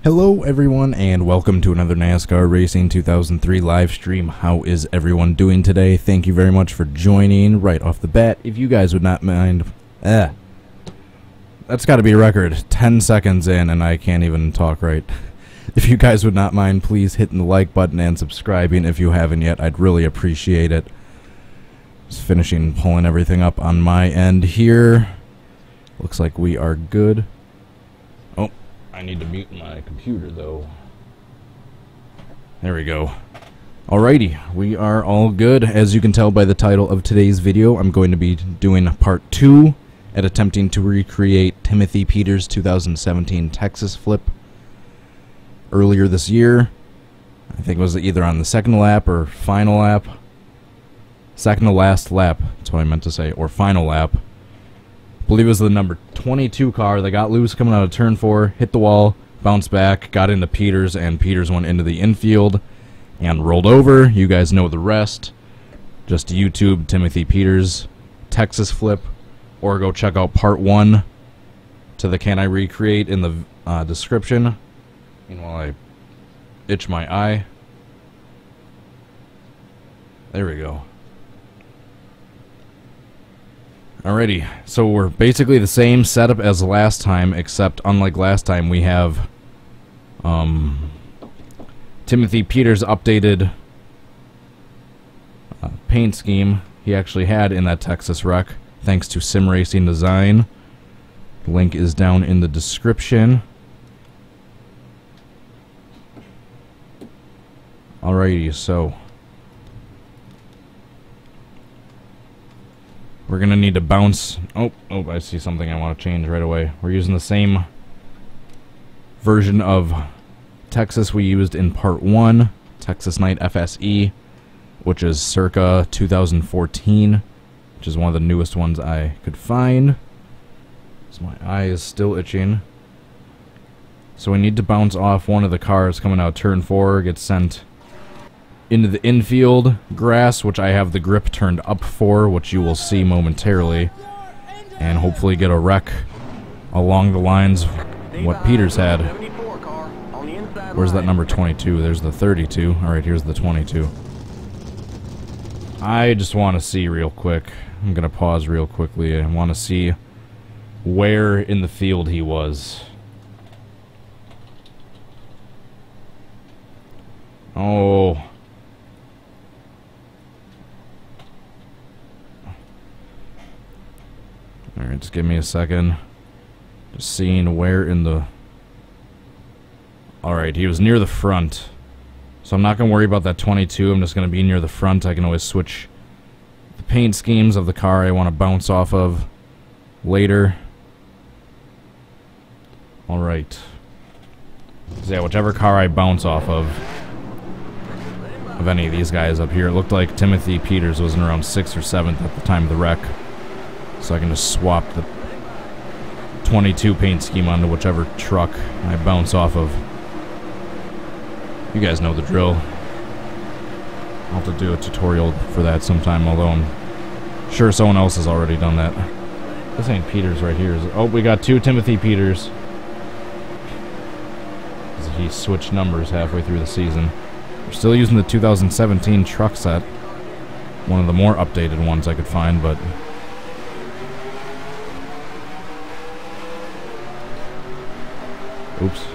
Hello everyone and welcome to another NASCAR Racing 2003 live stream. How is everyone doing today? Thank you very much for joining right off the bat. If you guys would not mind... that's got to be a record. 10 seconds in and I can't even talk right. If you guys would not mind, please hitting the like button and subscribing if you haven't yet. I'd really appreciate it. Just finishing pulling everything up on my end here. Looks like we are good. Oh, I need to mute my computer though. There we go. Alrighty, we are all good. As you can tell by the title of today's video, I'm going to be doing part 2 at attempting to recreate Timothy Peters' 2017 Texas flip earlier this year. I think it was either on the second lap or final lap. Second to last lap, that's what I meant to say, or final lap. I believe it was the number 22 car that got loose coming out of turn 4, hit the wall, bounced back, got into Peters, and Peters went into the infield and rolled over. You guys know the rest. Just YouTube Timothy Peters Texas flip, or go check out part 1 to the Can I Recreate in the description. Meanwhile, I itch my eye. There we go. Alrighty, so we're basically the same setup as last time, except unlike last time we have Timothy Peters' updated paint scheme he actually had in that Texas wreck, thanks to Sim Racing Design. The link is down in the description. Alrighty, so we're going to need to bounce... Oh, I see something I want to change right away. We're using the same version of Texas we used in part 1, Texas Night FSE, which is circa 2014, which is one of the newest ones I could find. So my eye is still itching. So we need to bounce off one of the cars coming out turn 4, get sent into the infield grass, which I have the grip turned up for, which you will see momentarily, and hopefully get a wreck along the lines of what Peters had. Where's that number 22? There's the 32. Alright, here's the 22. I just want to see real quick. I'm going to pause real quickly. I want to see where in the field he was. Oh... Alright, just give me a second. Just seeing where in the... Alright, he was near the front. So I'm not going to worry about that 22. I'm just going to be near the front. I can always switch the paint schemes of the car I want to bounce off of later. Alright. So yeah, whichever car I bounce off of any of these guys up here. It looked like Timothy Peters was in around 6th or 7th at the time of the wreck. So I can just swap the 22 paint scheme onto whichever truck I bounce off of. You guys know the drill. I'll have to do a tutorial for that sometime, although I'm sure someone else has already done that. This ain't Peters right here. Oh, we got 2 Timothy Peters. He switched numbers halfway through the season. We're still using the 2017 truck set. One of the more updated ones I could find, but... Oops.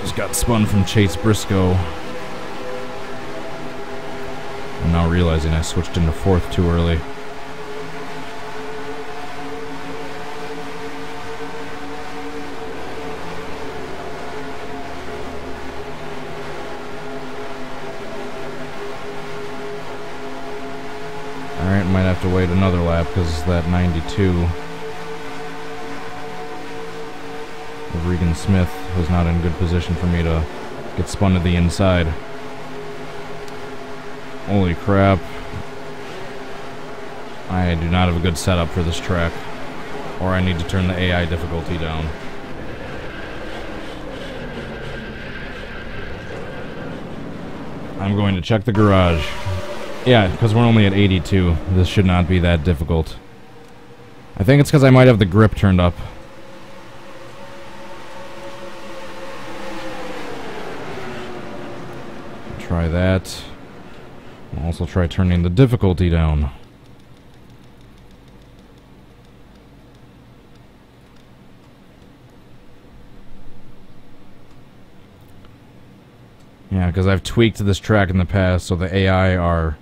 Just got spun from Chase Briscoe. I'm now realizing I switched into 4th too early. Alright, might have to wait another lap because that 92 of Regan Smith was not in good position for me to get spun to the inside. Holy crap. I do not have a good setup for this track, or I need to turn the AI difficulty down. I'm going to check the garage. Yeah, because we're only at 82. This should not be that difficult. I think it's because I might have the grip turned up. Try that. I'll also try turning the difficulty down. Yeah, because I've tweaked this track in the past, so the AI are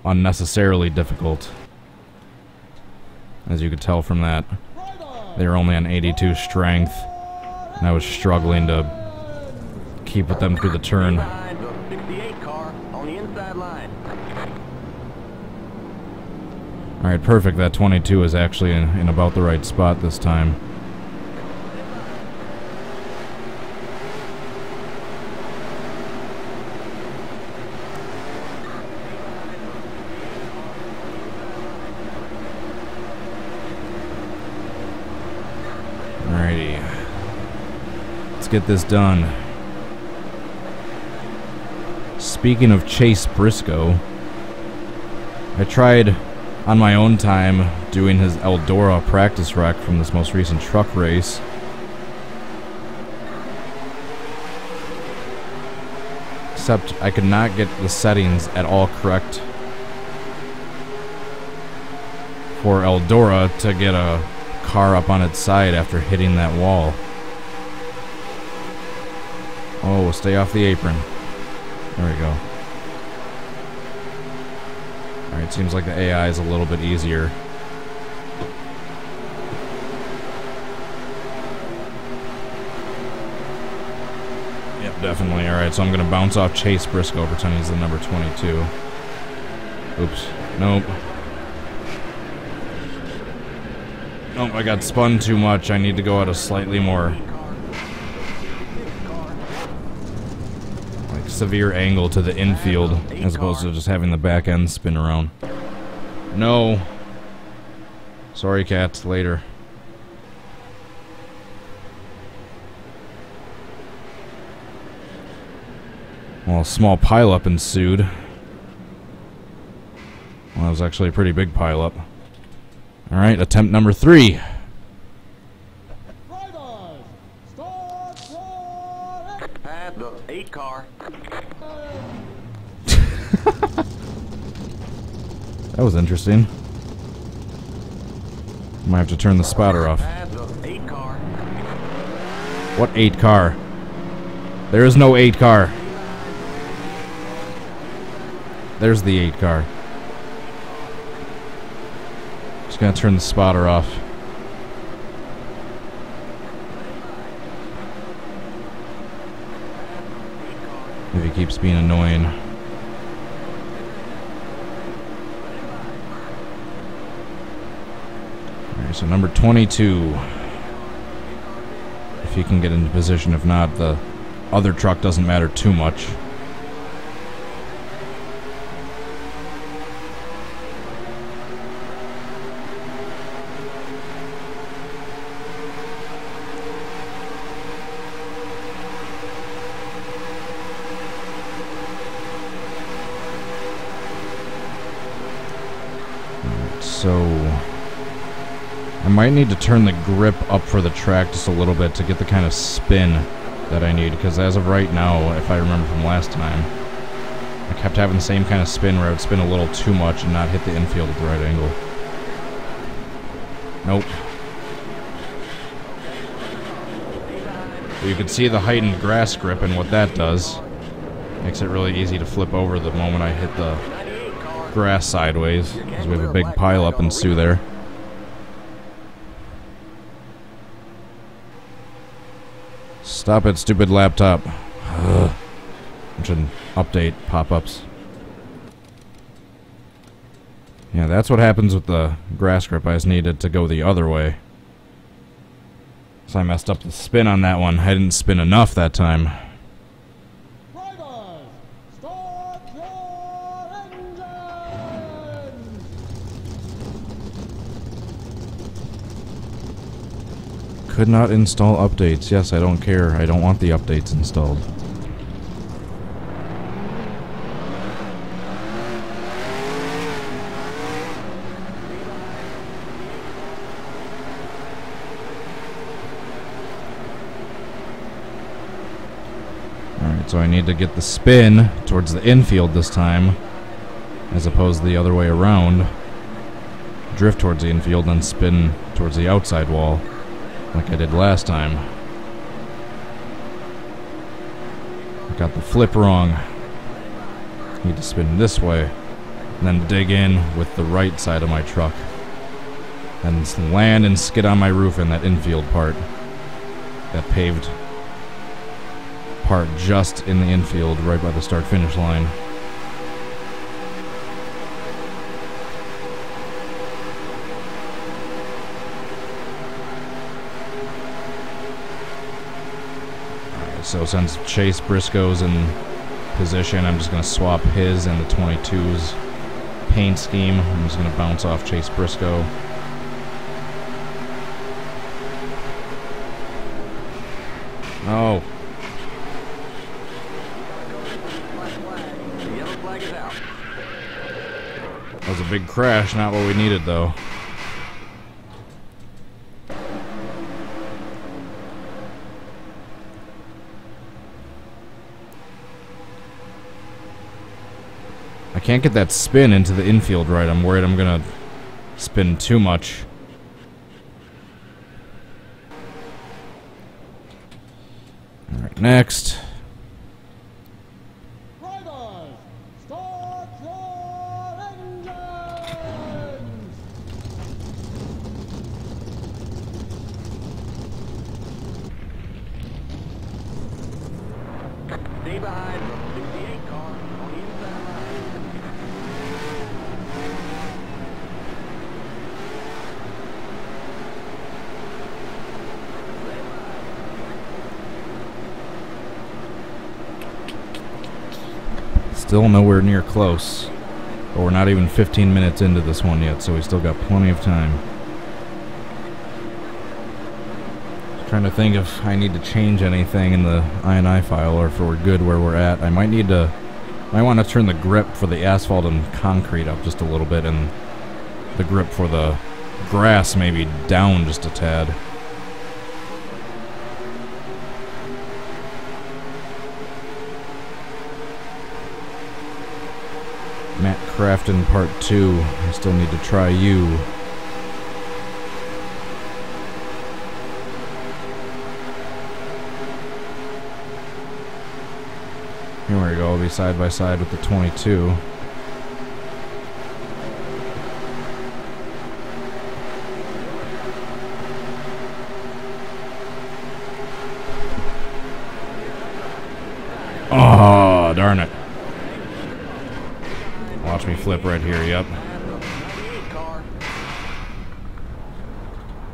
unnecessarily difficult. As you could tell from that. They were only on 82 strength, and I was struggling to keep with them through the turn. Alright, perfect. That 22 is actually in about the right spot this time. Alrighty. Let's get this done. Speaking of Chase Briscoe, I tried on my own time doing his Eldora practice wreck from this most recent truck race. Except I could not get the settings at all correct for Eldora to get a car up on its side after hitting that wall. Oh, stay off the apron. There we go. Alright, seems like the AI is a little bit easier. Yep, definitely. Alright, so I'm going to bounce off Chase Briscoe, pretend he's the number 22. Oops. Nope. Nope, I got spun too much. I need to go at a slightly more severe angle to the infield as opposed to just having the back end spin around. No. Sorry, cats. Later. Well, a small pileup ensued. Well, that was actually a pretty big pileup. Alright, attempt number 3. Pad the 8 car. That was interesting. Might have to turn the spotter off. What 8 car? There is no 8 car. There's the 8 car. Just gonna turn the spotter off. If he keeps being annoying. Alright, so number 22. If he can get into position, if not, the other truck doesn't matter too much. So I might need to turn the grip up for the track just a little bit to get the kind of spin that I need, because as of right now, if I remember from last time, I kept having the same kind of spin where I would spin a little too much and not hit the infield at the right angle. Nope. But you can see the heightened grass grip and what that does. Makes it really easy to flip over the moment I hit the grass sideways, because we have a big pile up ensue there. Stop it, stupid laptop. Ugh. Bunch of update pop-ups. Yeah, that's what happens with the grass grip. I just needed to go the other way. So I messed up the spin on that one. I didn't spin enough that time. Could not install updates. Yes, I don't care. I don't want the updates installed. So I need to get the spin towards the infield this time, as opposed to the other way around. Drift towards the infield, then spin towards the outside wall, like I did last time. I got the flip wrong. Need to spin this way, and then dig in with the right side of my truck, and land and skid on my roof in that infield part, that paved part just in the infield, right by the start-finish line. Alright, so since Chase Briscoe's in position, I'm just going to swap his and the 22's paint scheme. I'm just going to bounce off Chase Briscoe. Oh. That was a big crash, not what we needed though. I can't get that spin into the infield right. I'm worried I'm gonna spin too much. Alright, next. Drivers, start your engines! Stay behind the 68 car on the inside line. Still nowhere near close. But we're not even 15 minutes into this one yet, so we still got plenty of time. Trying to think if I need to change anything in the INI file, or if we're good where we're at. I might want to turn the grip for the asphalt and concrete up just a little bit, and the grip for the grass maybe down just a tad. Matt Crafton Part 2. I still need to try you. Here we go, I'll be side by side with the 22. Oh, darn it. Watch me flip right here, yep.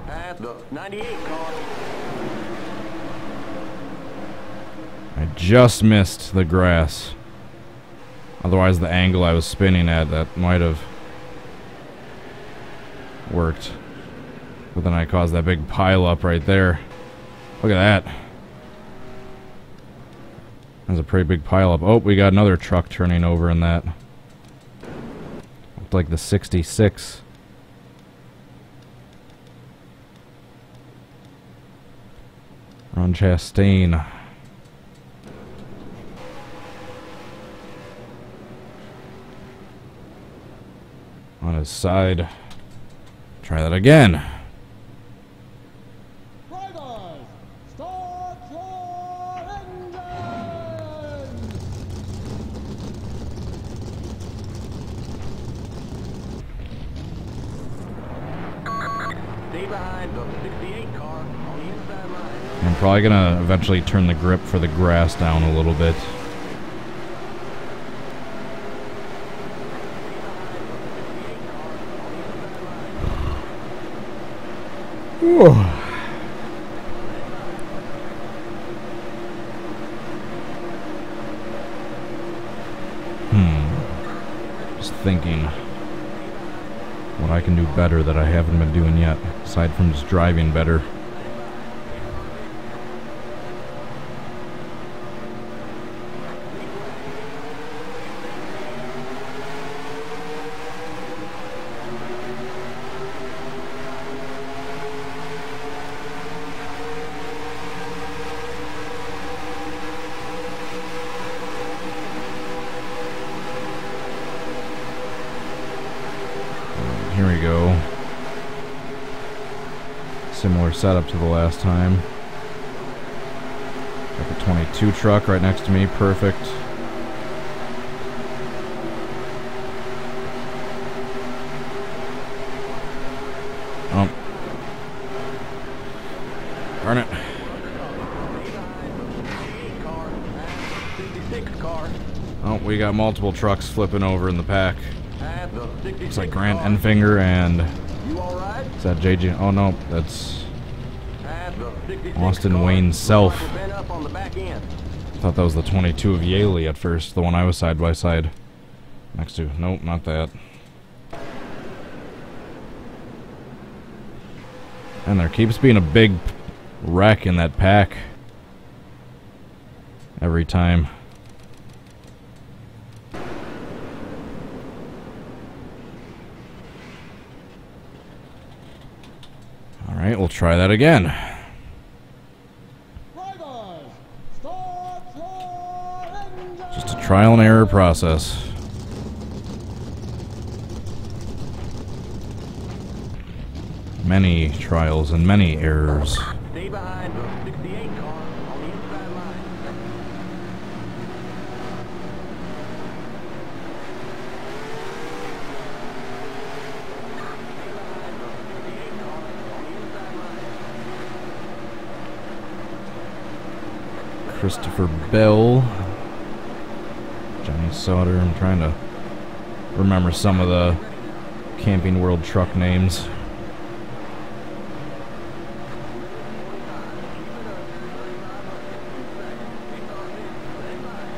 At the 98 car. I just missed the grass. Otherwise, the angle I was spinning at, that might have worked. But then I caused that big pile up right there. Look at that. That's a pretty big pile up. Oh, we got another truck turning over in that. Looked like the 66. Ron Chastain. On his side. Try that again. Drivers, start your engines! Stay behind the 68 car on the inside line. I'm probably gonna eventually turn the grip for the grass down a little bit. Just thinking what I can do better that I haven't been doing yet, aside from just driving better. here we go. Similar setup to the last time. Got the 22 truck right next to me, perfect. Oh. Darn it. Oh, we got multiple trucks flipping over in the pack. Looks like Grant Enfinger and... Is that JJ? Oh no, that's Austin Wayne Self. Thought that was the 22 of Yaley at first, the one I was side by side next to. Nope, not that. And there keeps being a big wreck in that pack every time. Alright, we'll try that again. Drivers, start your engine. Just a trial and error process. Many trials and many errors. Stay behind the 68 car on the inside line. Christopher Bell, Johnny Sauter. I'm trying to remember some of the Camping World truck names.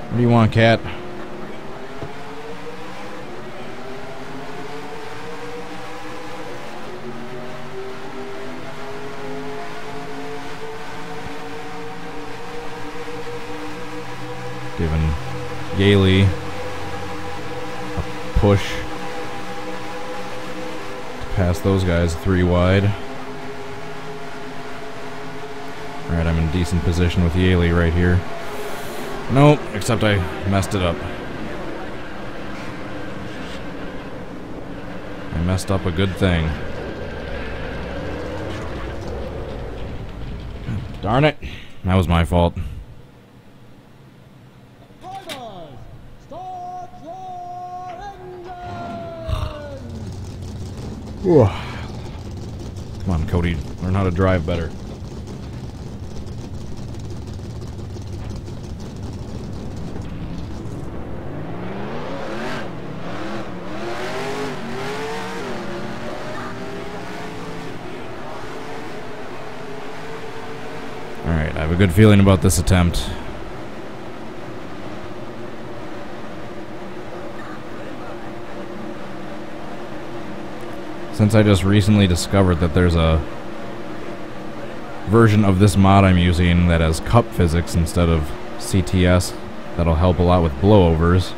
What do you want, Cat? Giving Yaley a push to pass those guys 3 wide. Alright, I'm in decent position with Yaley right here. Nope, except I messed it up. I messed up a good thing. Darn it. That was my fault. Drivers, start your engine. Whew. Come on, Cody. Learn how to drive better. Alright, I have a good feeling about this attempt. Since I just recently discovered that there's a version of this mod I'm using that has cup physics instead of CTS that'll help a lot with blowovers,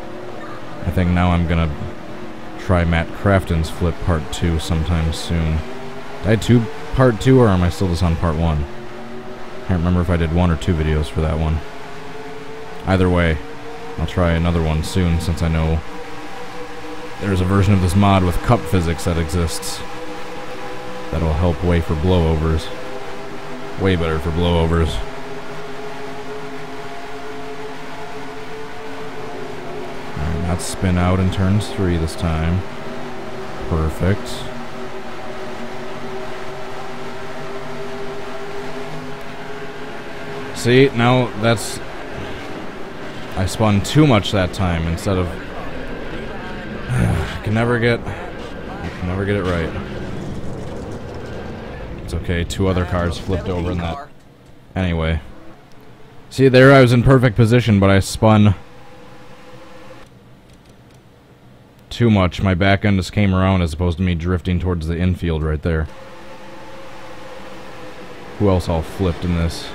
I think now I'm gonna try Matt Crafton's Flip Part 2 sometime soon. Did I do Part 2 or am I still just on Part 1? Can't remember if I did 1 or 2 videos for that one. Either way, I'll try another one soon since I know there's a version of this mod with cup physics that exists that'll help way for blowovers. Way better for blowovers. Alright, not spin out in turns 3 this time. Perfect. See, now that's... I spun too much that time instead of... I can never get it right. It's okay, 2 other cars flipped over in that. Anyway. See, there I was in perfect position, but I spun too much. My back end just came around as opposed to me drifting towards the infield right there. Who else all flipped in this?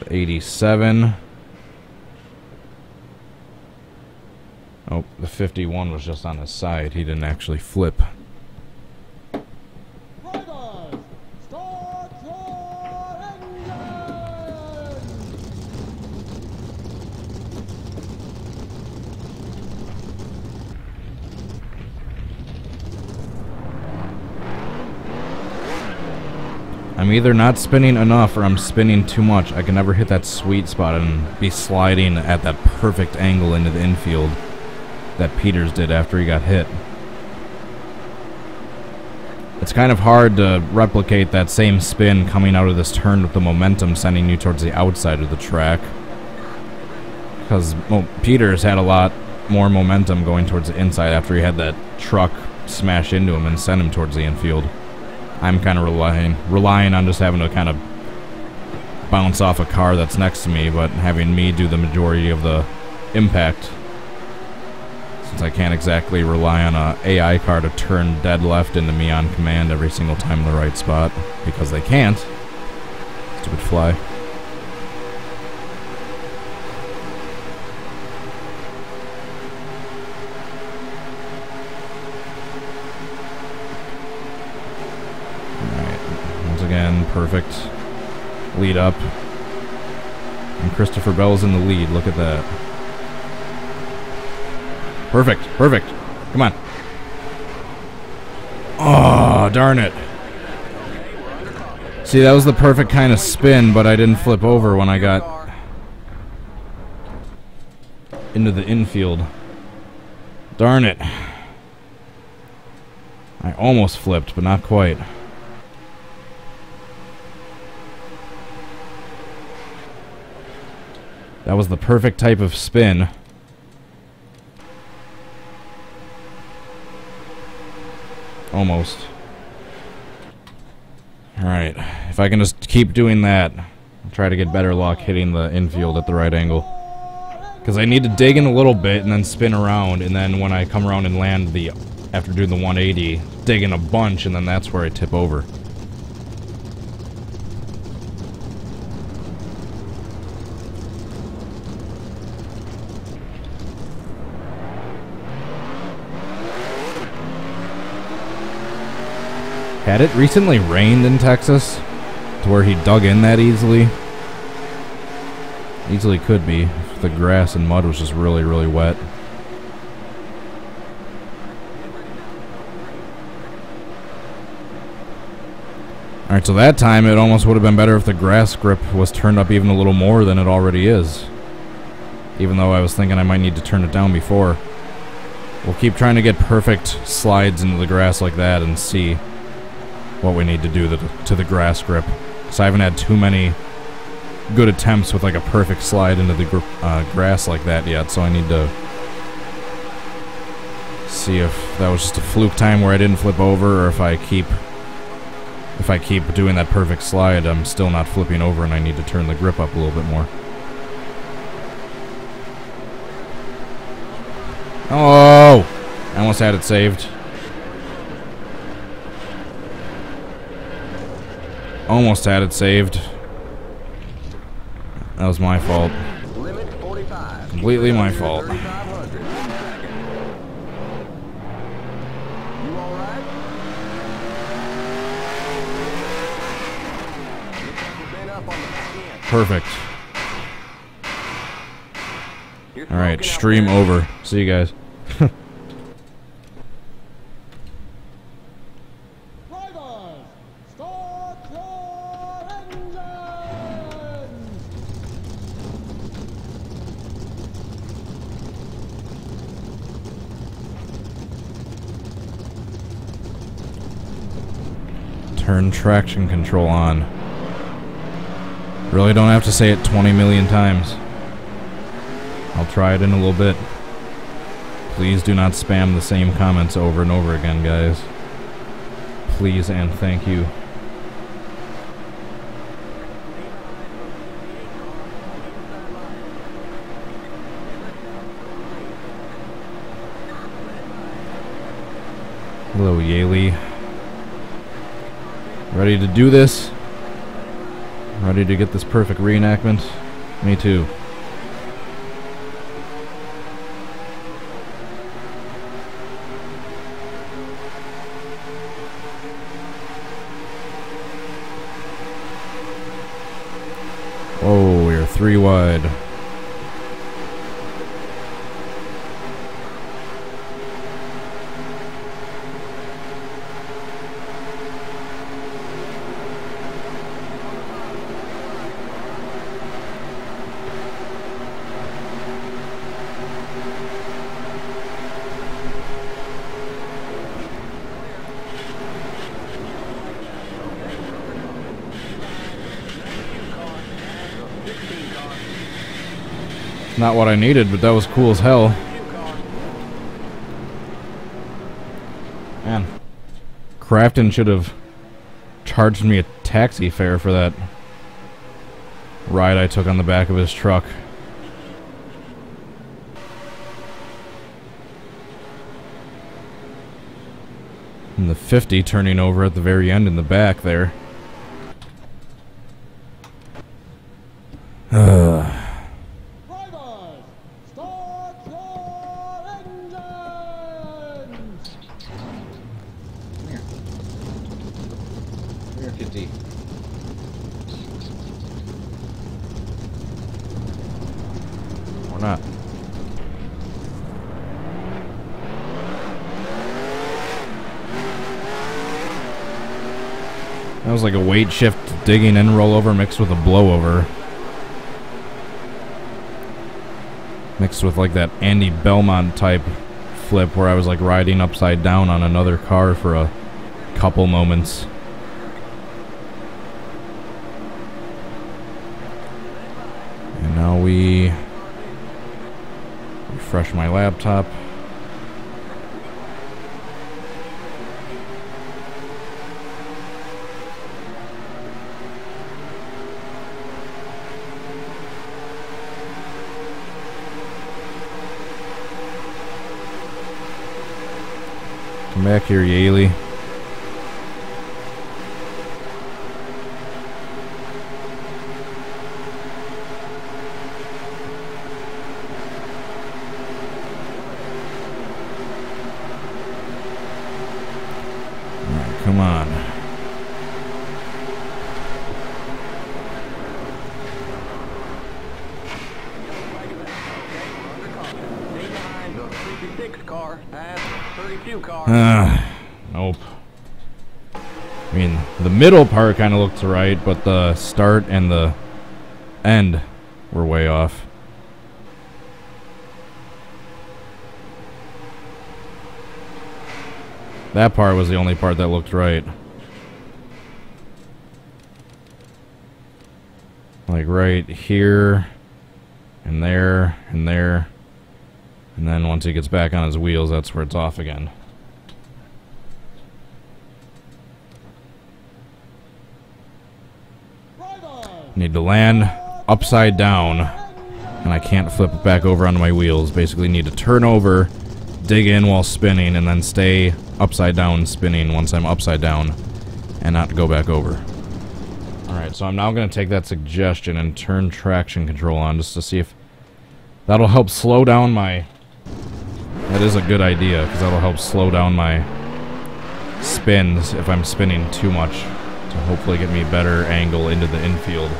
87. Oh, the 51 was just on his side. He didn't actually flip. Drivers, start your engine. I'm either not spinning enough or I'm spinning too much. I can never hit that sweet spot and be sliding at that perfect angle into the infield that Peters did after he got hit. It's kind of hard to replicate that same spin coming out of this turn with the momentum sending you towards the outside of the track. Because Peters had a lot more momentum going towards the inside after he had that truck smash into him and send him towards the infield. I'm kind of relying on just having to kind of bounce off a car that's next to me, but having me do the majority of the impact. Since I can't exactly rely on a AI car to turn dead left into me on command every single time in the right spot, because they can't. Stupid fly. Alright, once again, perfect lead up. And Christopher Bell's in the lead, look at that. Perfect, perfect. Come on. Oh, darn it. See, that was the perfect kind of spin, but I didn't flip over when I got into the infield. Darn it. I almost flipped, but not quite. That was the perfect type of spin. Almost. Alright, if I can just keep doing that, I'll try to get better luck hitting the infield at the right angle. Because I need to dig in a little bit and then spin around, and then when I come around and land after doing the 180, dig in a bunch, and then that's where I tip over. Had it recently rained in Texas to where he dug in that easily? Easily could be if the grass and mud was just really, really wet. Alright, so that time it almost would have been better if the grass grip was turned up even a little more than it already is. Even though I was thinking I might need to turn it down before. We'll keep trying to get perfect slides into the grass like that and see what we need to do to the grass grip. So I haven't had too many good attempts with like a perfect slide into the grass like that yet, so I need to see if that was just a fluke time where I didn't flip over, or if I keep doing that perfect slide, I'm still not flipping over and I need to turn the grip up a little bit more. Oh! I almost had it saved. Almost had it saved. That was my fault. Limit 45. Completely my fault. 3,500. You all right? Looks like we've been up on the back end. Perfect. You're Alright, smoking out stream there. over. See you guys. Drivers, start your engines! Turn traction control on. Really don't have to say it 20 million times. I'll try it in a little bit. Please do not spam the same comments over and over again, guys. Please and thank you. Hello, Yaley. Ready to do this? Ready to get this perfect reenactment? Me too. Oh, we're 3 wide. Not what I needed, but that was cool as hell. Man, Crafton should have charged me a taxi fare for that ride I took on the back of his truck. And the 50 turning over at the very end in the back there. Drivers, start your engines! Come here, kitty. Or not. That was like a weight shift digging in rollover mixed with a blowover. Mixed with like that Andy Belmont type flip where I was like riding upside down on another car for a couple moments. And now we refresh my laptop. Come back here, Yaley. Alright, come on. Nope. I mean, the middle part kind of looks right, but the start and the end were way off. That part was the only part that looked right. Like right here, and there, and there. And then once he gets back on his wheels, that's where it's off again. Need to land upside down, and I can't flip it back over onto my wheels. Basically need to turn over, dig in while spinning, and then stay upside down spinning once I'm upside down, and not go back over. Alright, so I'm now going to take that suggestion and turn traction control on just to see if that'll help slow down my... That is a good idea, because that'll help slow down my spins if I'm spinning too much, to hopefully get me a better angle into the infield.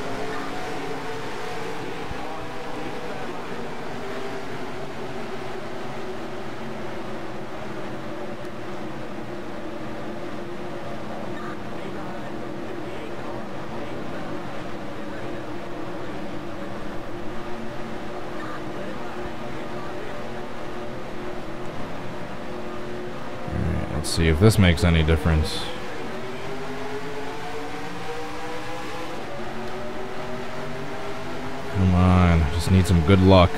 Let's see if this makes any difference. Come on, just need some good luck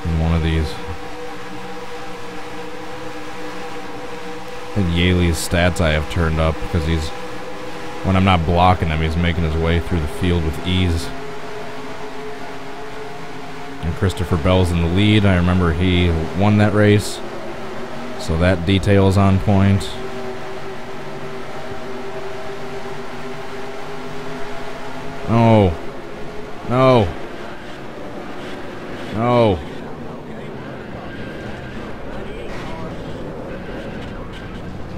in one of these. And Yaley's stats I have turned up because he's, when I'm not blocking him, he's making his way through the field with ease. And Christopher Bell's in the lead. I remember he won that race. So that detail is on point. No. No. No.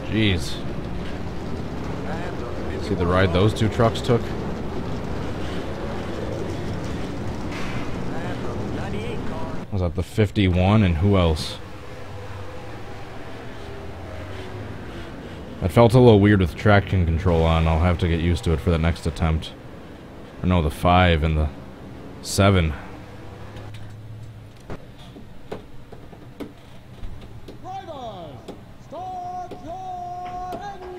Jeez. See the ride those two trucks took? Was that the 51 and who else? That felt a little weird with traction control on. I'll have to get used to it for the next attempt. Or no, the 5 and the 7. Drivers, start your engines!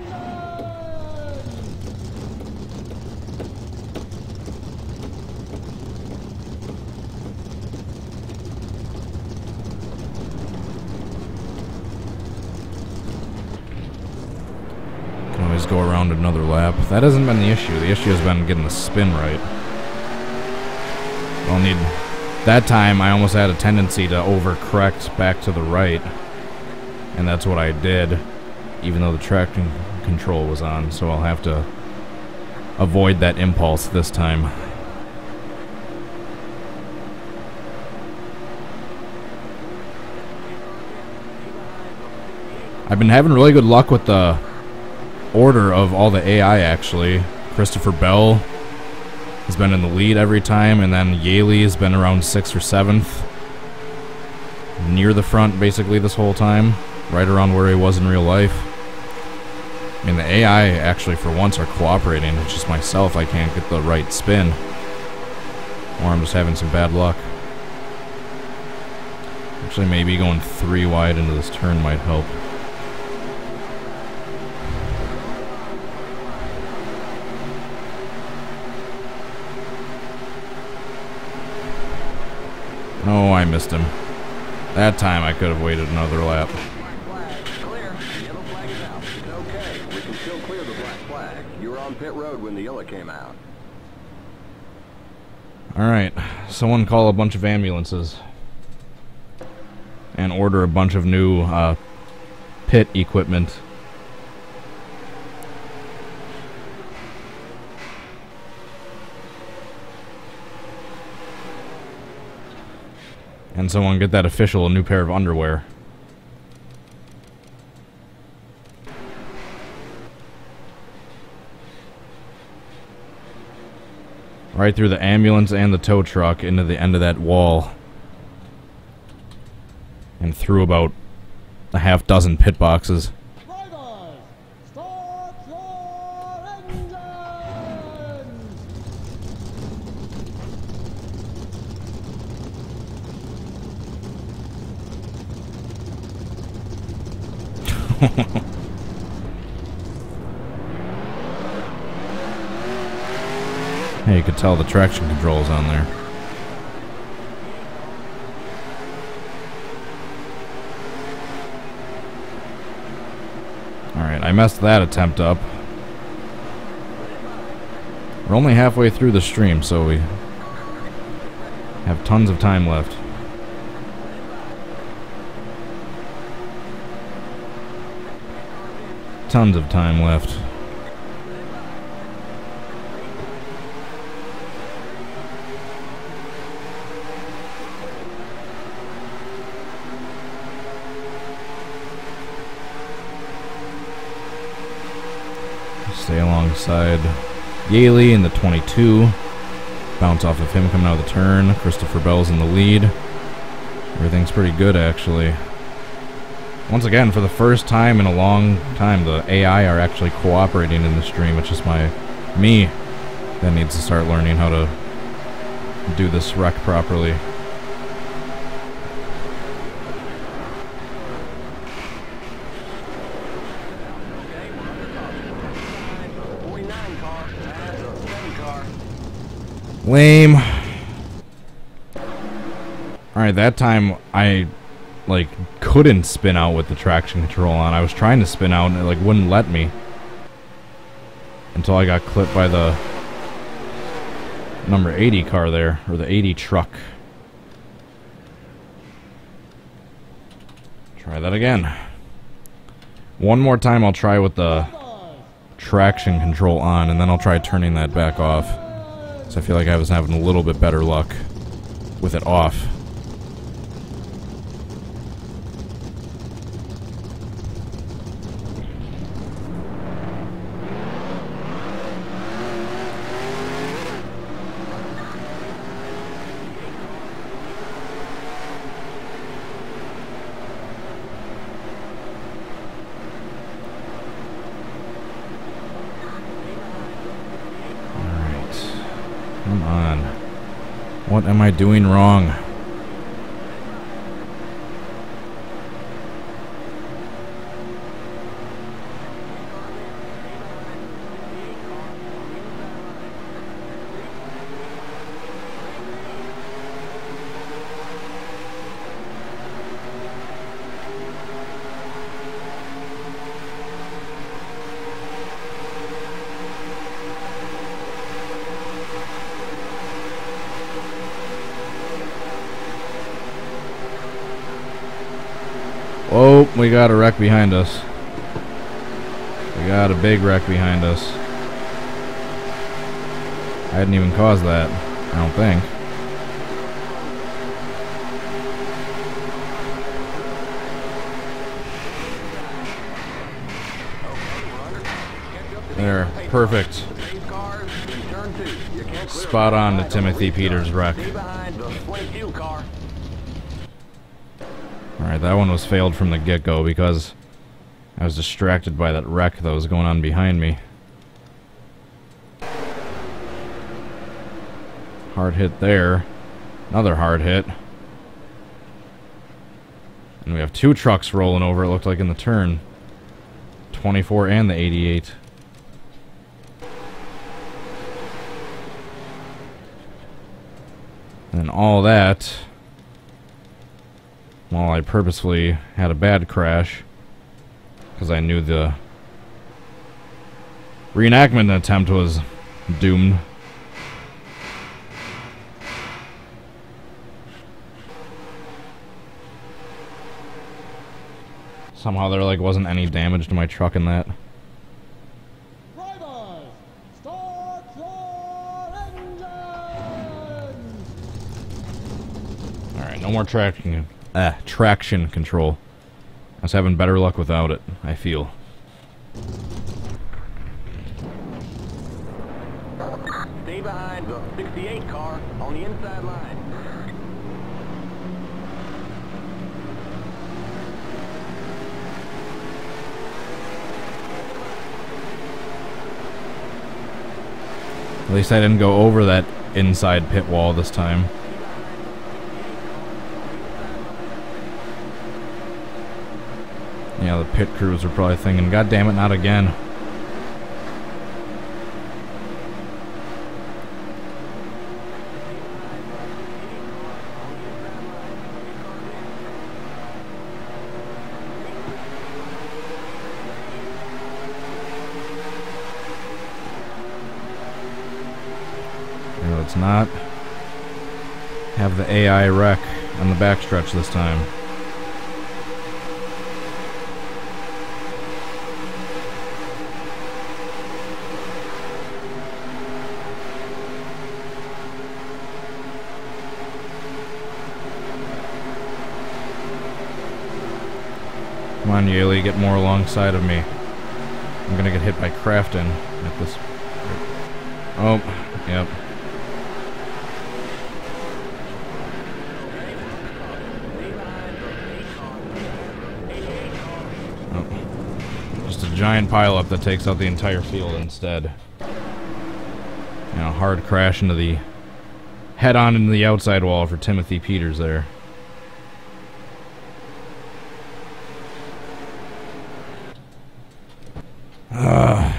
go around another lap. That hasn't been the issue. The issue has been getting the spin right. I'll need... That time, I almost had a tendency to overcorrect back to the right. And that's what I did, even though the traction control was on. So I'll have to avoid that impulse this time. I've been having really good luck with the order of all the AI, actually. Christopher Bell has been in the lead every time, and then Yaley has been around 6th or 7th. Near the front, basically, this whole time. Right around where he was in real life. I mean, the AI, actually, for once, are cooperating. It's just myself, I can't get the right spin. Or I'm just having some bad luck. Actually, maybe going 3 wide into this turn might help. Oh, I missed him. That time I could have waited another lap. Black flag, clear. Yellow flag is out. Okay, we can still clear the black flag. You were on pit road when the yellow came out. Alright, someone call a bunch of ambulances. And order a bunch of new pit equipment. And someone get that official a new pair of underwear. Right through the ambulance and the tow truck into the end of that wall. And through about a half dozen pit boxes. Drivers, start your engines! Hey, you could tell the traction control's on there. Alright, I messed that attempt up. We're only halfway through the stream, so we have tons of time left. Tons of time left. Stay alongside Yaley in the 22. Bounce off of him coming out of the turn. Christopher Bell's in the lead. Everything's pretty good, actually. Once again, for the first time in a long time, the AI are actually cooperating in the stream. It's just me that needs to start learning how to do this wreck properly. Lame. Alright, that time I couldn't spin out with the traction control on. I was trying to spin out and it wouldn't let me. Until I got clipped by the number 80 car there, or the 80 truck. Try that again. One more time I'll try with the traction control on, and then I'll try turning that back off. So I feel like I was having a little bit better luck with it off. Come on. What am I doing wrong? Oh, we got a wreck behind us. We got a big wreck behind us. I hadn't even caused that, I don't think. There, perfect. Spot on to Timothy Peters' wreck. Alright, that one was failed from the get-go because I was distracted by that wreck that was going on behind me. Hard hit there. Another hard hit. And we have two trucks rolling over, it looked like, in the turn. 24 and the 88. And all that while I purposefully had a bad crash because I knew the reenactment attempt was doomed. Somehow there wasn't any damage to my truck in that. Drivers, start your engines! Alright, no more traction control. I was having better luck without it, I feel. Stay behind the 68 car on the inside line. At least I didn't go over that inside pit wall this time. Yeah, the pit crews are probably thinking, God damn it, not again. Let's not have the AI wreck on the backstretch this time. Come on, Yaley, get more alongside of me. I'm gonna get hit by Crafton at this. Oh, yep. Giant pileup that takes out the entire field instead. You know, hard crash into the head-on into the outside wall for Timothy Peters there.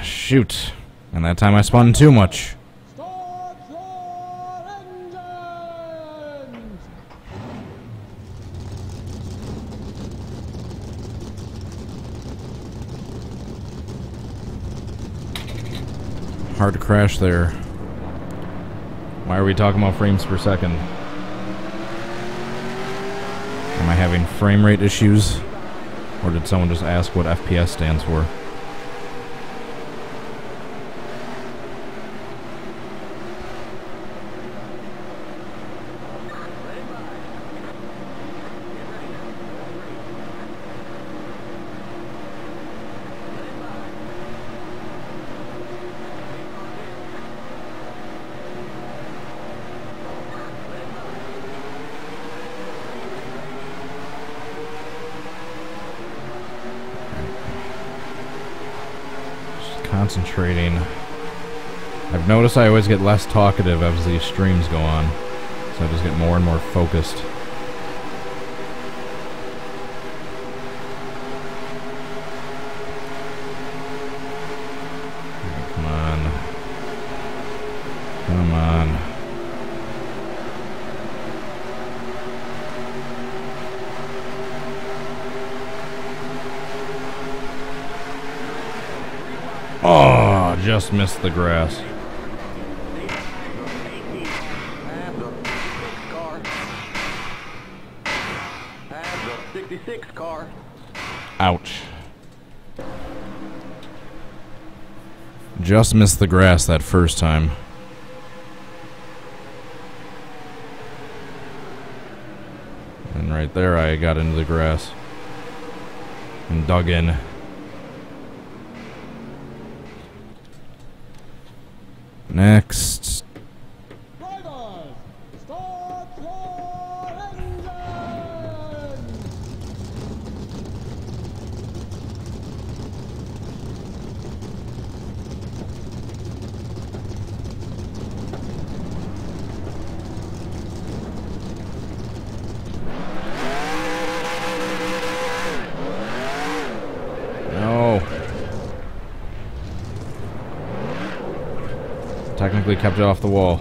Shoot. And that time I spun too much. Start your engines! Hard crash there. Why are we talking about frames per second? Am I having frame rate issues? Or did someone just ask what FPS stands for? Concentrating. I've noticed I always get less talkative as these streams go on, so I just get more and more focused. Come on. Come on. Oh, just missed the grass. Have the 66 car. Ouch. Just missed the grass that first time. And right there I got into the grass and dug in. Next. Drivers, start your engines! No. Technically kept it off the wall.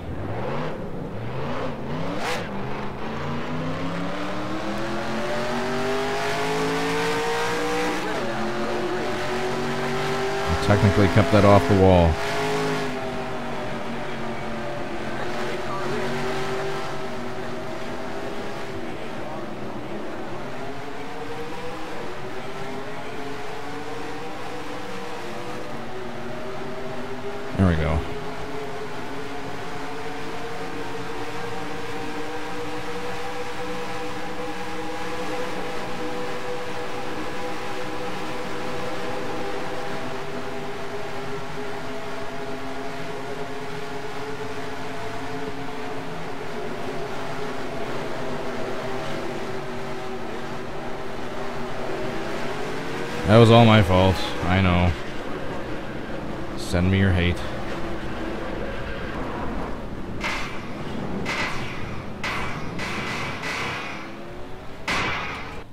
Technically kept that off the wall. There we go. That was all my fault. I know. Send me your hate.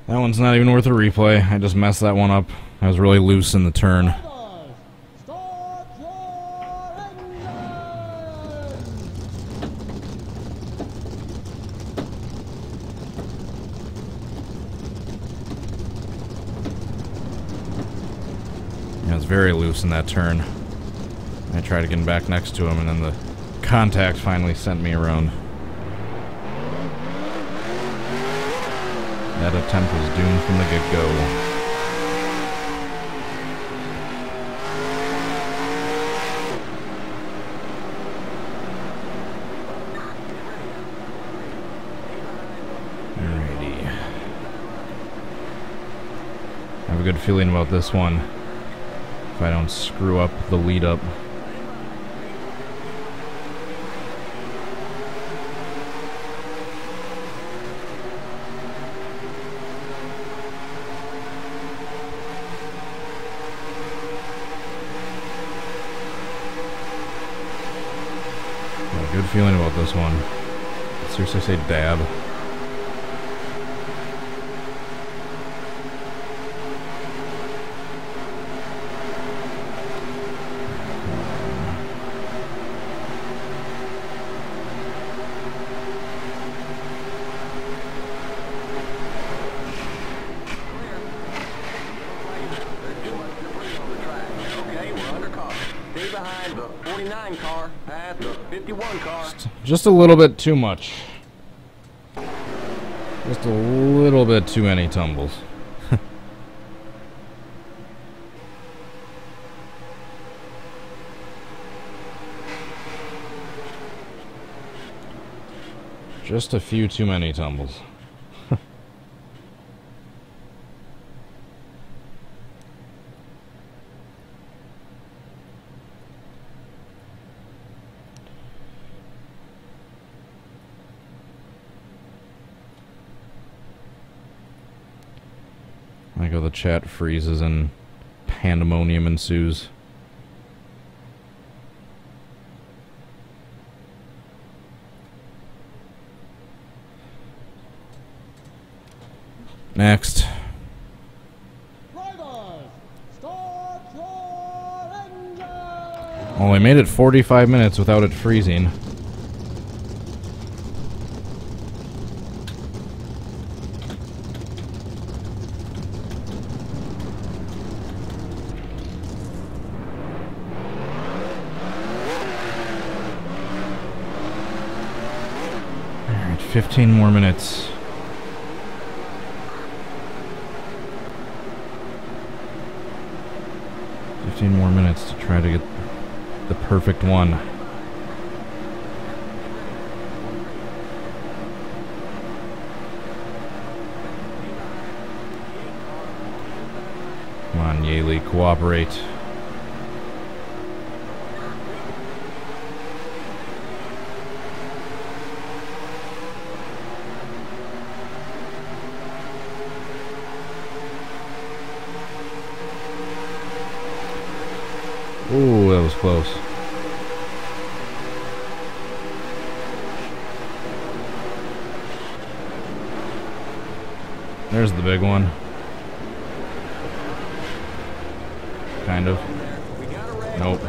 That one's not even worth a replay. I just messed that one up. I was really loose in the turn. Drivers, start your engines! I was very loose in that turn. I tried to get back next to him, and then the contact finally sent me around. That attempt was doomed from the get-go. Alrighty. I have a good feeling about this one. If I don't screw up the lead up. Got a good feeling about this one. Seriously say dab. Behind the 49 car, past the 51 car. Just a little bit too much. Just a little bit too many tumbles. Just a few too many tumbles. I go, the chat freezes and pandemonium ensues. Next. Drivers, start your engines! Well, I made it 45 minutes without it freezing. Alright, 15 more minutes. 15 more minutes to try to get the perfect one. Come on, Yaley, cooperate. Ooh, that was close. There's the big one. Kind of. Nope.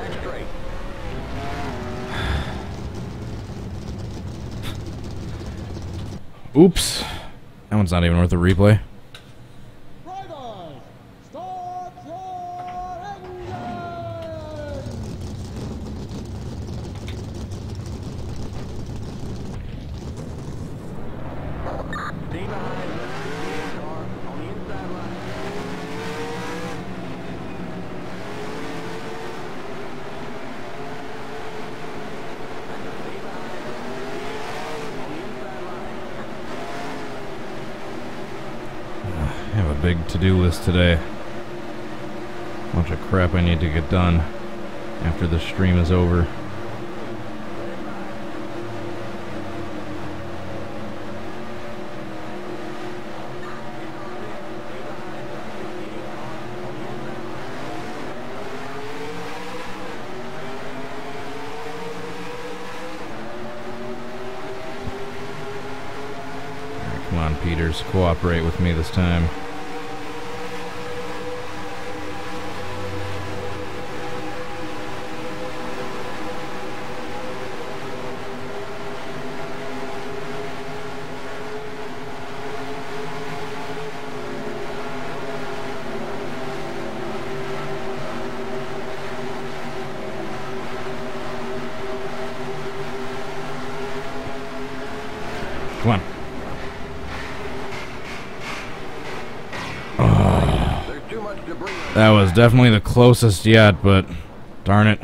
Oops. That one's not even worth a replay. Drivers, start your engines! Stay behind the car on the inside line. I have a big to-do list today. Bunch of crap I need to get done after the stream is over. Alright, come on, Peters, cooperate with me this time. Come on. There's too much debris. That was definitely the closest yet, but darn it.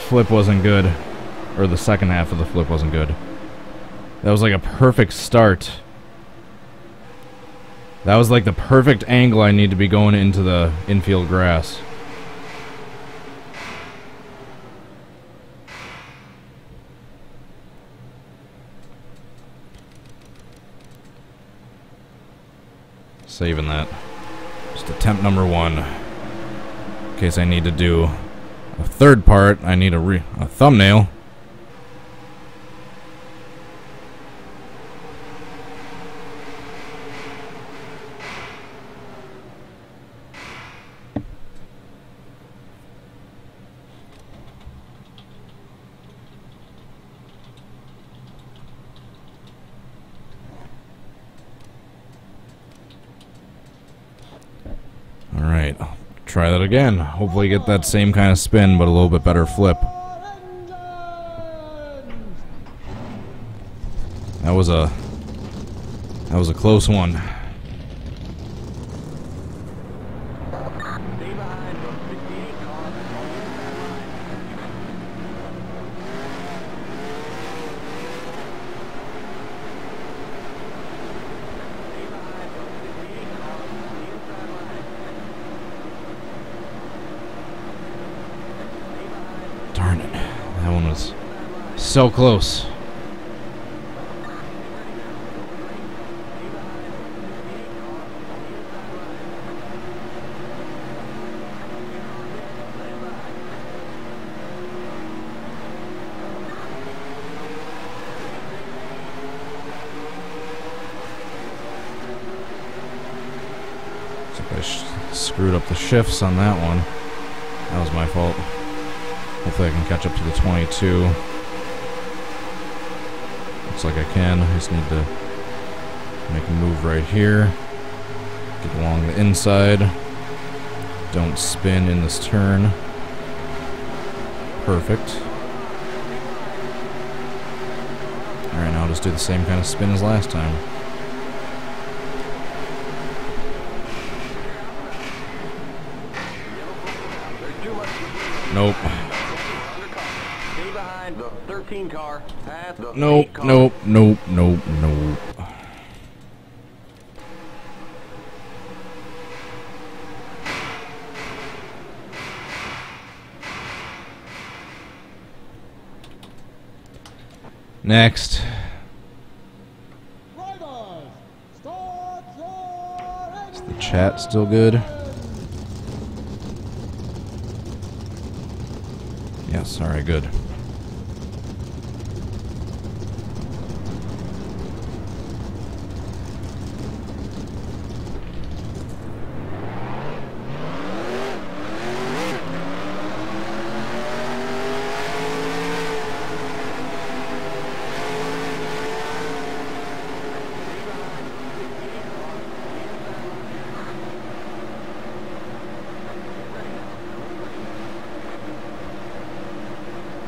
Flip wasn't good. Or the second half of the flip wasn't good. That was like a perfect start. That was like the perfect angle I need to be going into the infield grass. Saving that. Just attempt number one. In case I need to do a third part, I need a thumbnail. Alright, I'll try that again. Hopefully get that same kind of spin, but a little bit better flip. That was a close one. Stay behind the 58 car on the inside line. Stay behind the 58 car on the inside line. Darn it. That one was so close. I screwed up the shifts on that one. That was my fault. Hopefully I can catch up to the 22. Looks like I can. I just need to make a move right here. Get along the inside. Don't spin in this turn. Perfect. Alright, now I'll just do the same kind of spin as last time. 13 car. Pass the Nope, 8 car. nope, nope, nope, nope. Next. Drivers, start your Is the chat still good? Yes, alright, good.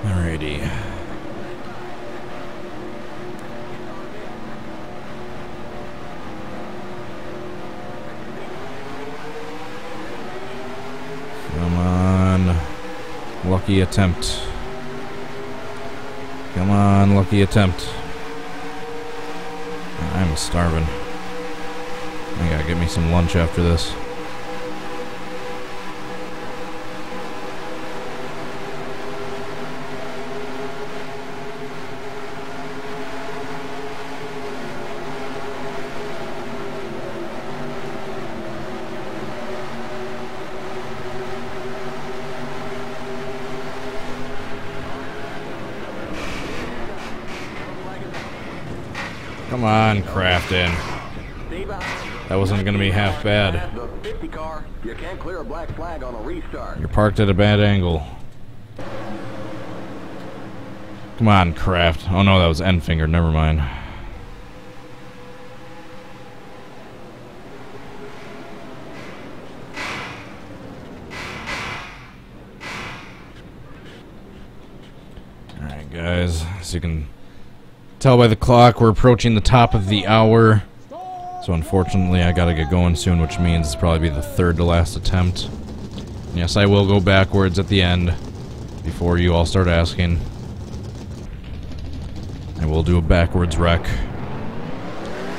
Alrighty. Come on. Lucky attempt. Come on, lucky attempt. I'm starving. I gotta get me some lunch after this. Come on, Crafton. That wasn't gonna be half bad. The 50 car. You can't clear a black flag on a restart. You're parked at a bad angle. Come on, Craft. Oh no, that was end finger. Never mind. Alright, guys. As you can tell by the clock, we're approaching the top of the hour. So unfortunately, I gotta get going soon, which means it's probably be the third to last attempt. And yes, I will go backwards at the end before you all start asking. I will do a backwards wreck.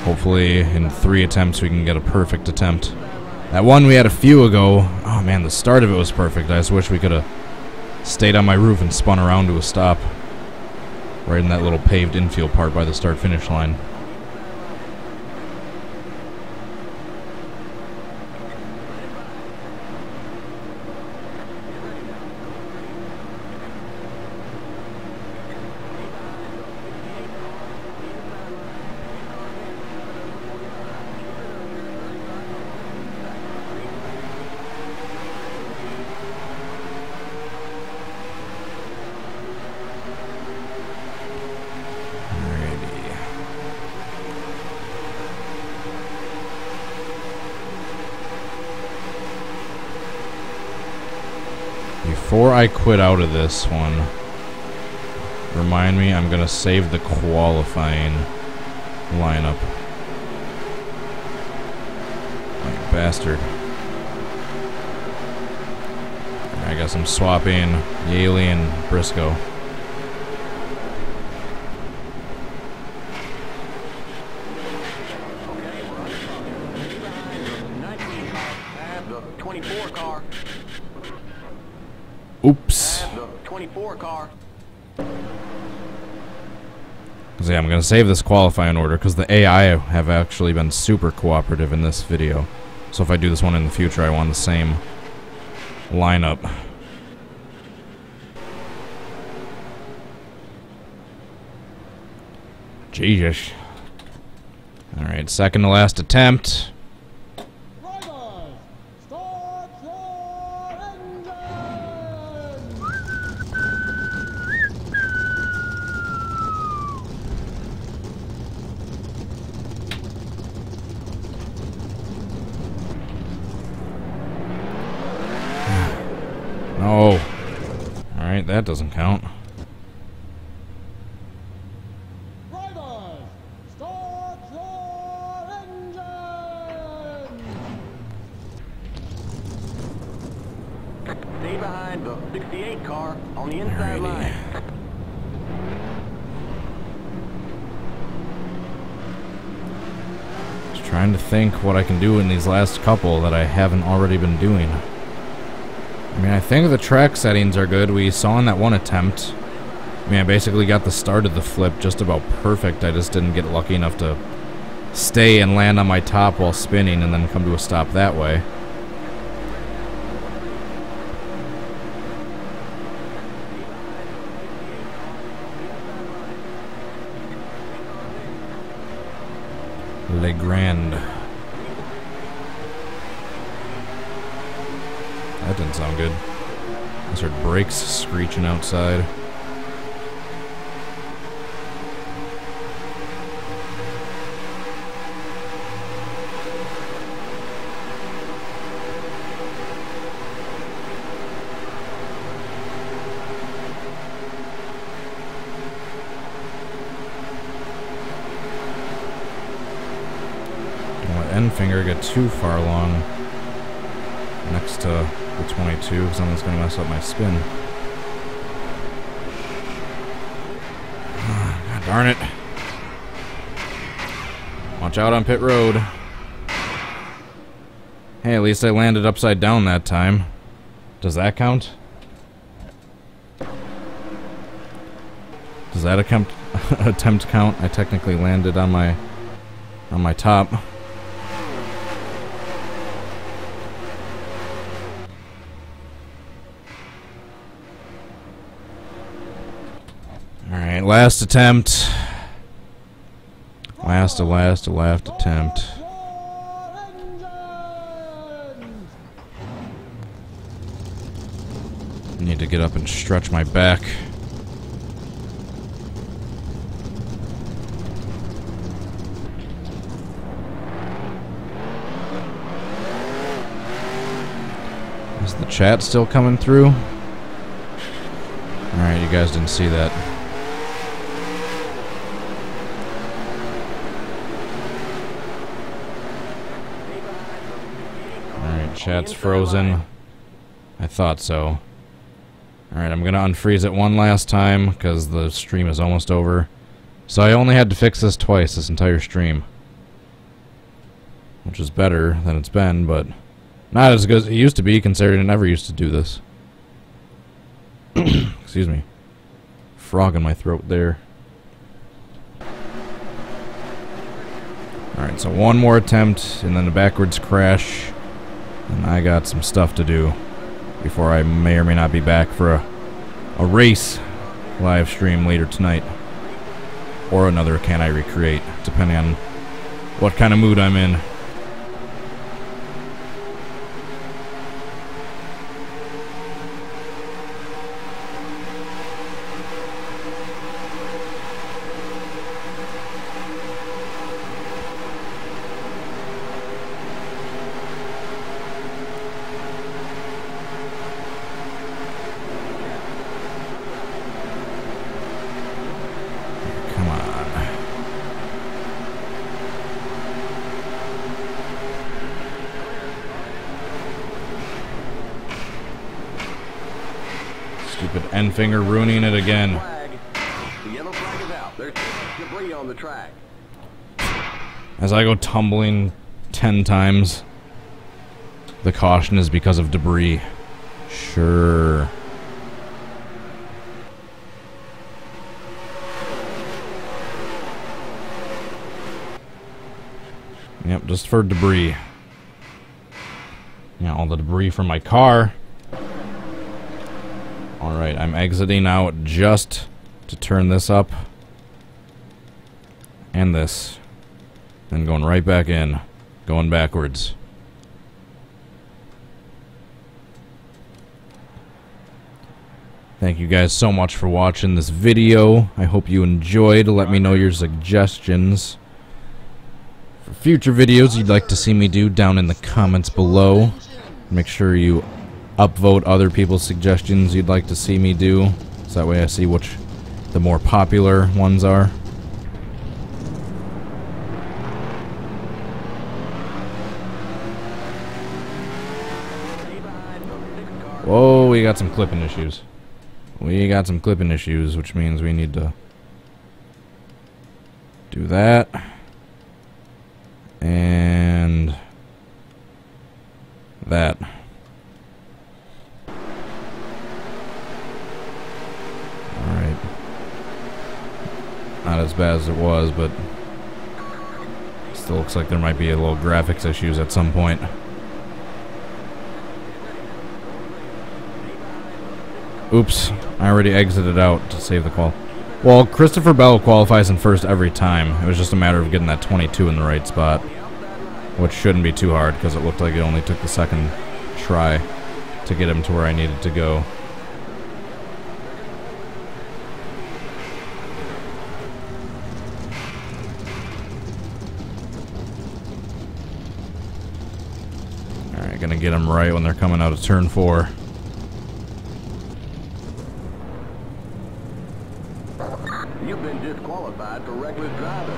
Hopefully, in 3 attempts, we can get a perfect attempt. That one we had a few ago, oh man, the start of it was perfect. I just wish we could have stayed on my roof and spun around to a stop. Right in that little paved infield part by the start-finish line. Before I quit out of this one, remind me I'm gonna save the qualifying lineup. Like bastard. I guess I'm swapping Yaley and Briscoe. The 24 car. Oops. The 24 car. So yeah, I'm gonna save this qualifying order because the AI have actually been super cooperative in this video. So if I do this one in the future, I want the same lineup. Jesus. Alright, second to last attempt. Drivers, start your engine! No. Alright, that doesn't count. Drivers, start your engine! Stay behind the 68 car on the inside line. Trying to think what I can do in these last couple that I haven't already been doing. I mean, I think the track settings are good. We saw in that one attempt. I mean, I basically got the start of the flip just about perfect. I just didn't get lucky enough to stay and land on my top while spinning and then come to a stop that way. Le Grand. That didn't sound good. I heard brakes screeching outside. End finger get too far along next to the 22 because then it's going to mess up my spin. God darn it. Watch out on pit road. Hey, at least I landed upside down that time. Does that count? Does that attempt count? I technically landed on my top. Alright, last attempt. Last attempt. Need to get up and stretch my back. Is the chat still coming through? Alright, you guys didn't see that. Chat's frozen. I thought so. Alright, I'm gonna unfreeze it one last time because the stream is almost over. So I only had to fix this twice, this entire stream. Which is better than it's been, but not as good as it used to be considering I never used to do this. Excuse me. Frog in my throat there. Alright, so one more attempt and then a backwards crash. And I got some stuff to do before I may or may not be back for a race live stream later tonight. Or another Can I Recreate, depending on what kind of mood I'm in. Stupid end finger ruining it again. The yellow flag is out. There's debris on the track. As I go tumbling 10 times, the caution is because of debris. Sure. Yep, just for debris. Yeah, all the debris from my car. Alright, I'm exiting out just to turn this up. And this. Then going right back in. Going backwards. Thank you guys so much for watching this video. I hope you enjoyed. Let me know your suggestions for future videos you'd like to see me do down in the comments below. Make sure you upvote other people's suggestions you'd like to see me do, so that way I see which the more popular ones are. Whoa, we got some clipping issues. We got some clipping issues, which means we need to do that. And bad as it was, but still looks like there might be a little graphics issues at some point. Oops, I already exited out to save the call. Well, Christopher Bell qualifies in first every time. It was just a matter of getting that 22 in the right spot, which shouldn't be too hard because it looked like it only took the second try to get him to where I needed to go. Alright, gonna get him right when they're coming out of turn 4. You've been disqualified for reckless driving.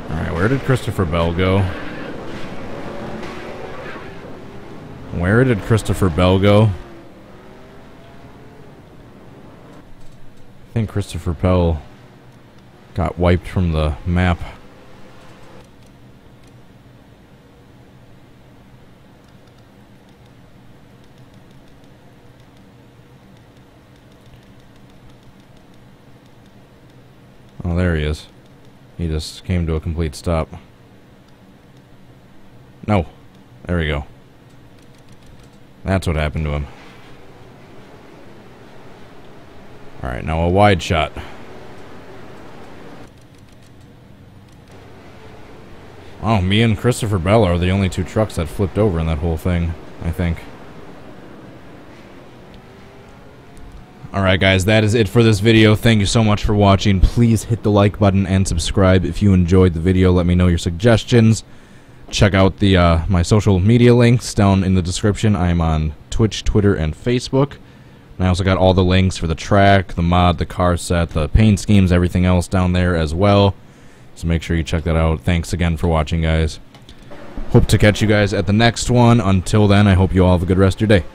Alright, where did Christopher Bell go? Where did Christopher Bell go? I think Christopher Bell got wiped from the map. Oh, there he is. He just came to a complete stop. No. There we go. That's what happened to him. Alright, now a wide shot. Oh, me and Christopher Bell are the only two trucks that flipped over in that whole thing, I think. Alright guys, that is it for this video. Thank you so much for watching. Please hit the like button and subscribe if you enjoyed the video. Let me know your suggestions. Check out the my social media links down in the description. I'm on Twitch, Twitter, and Facebook. And I also got all the links for the track, the mod, the car set, the paint schemes, everything else down there as well. So make sure you check that out. Thanks again for watching, guys. Hope to catch you guys at the next one. Until then, I hope you all have a good rest of your day.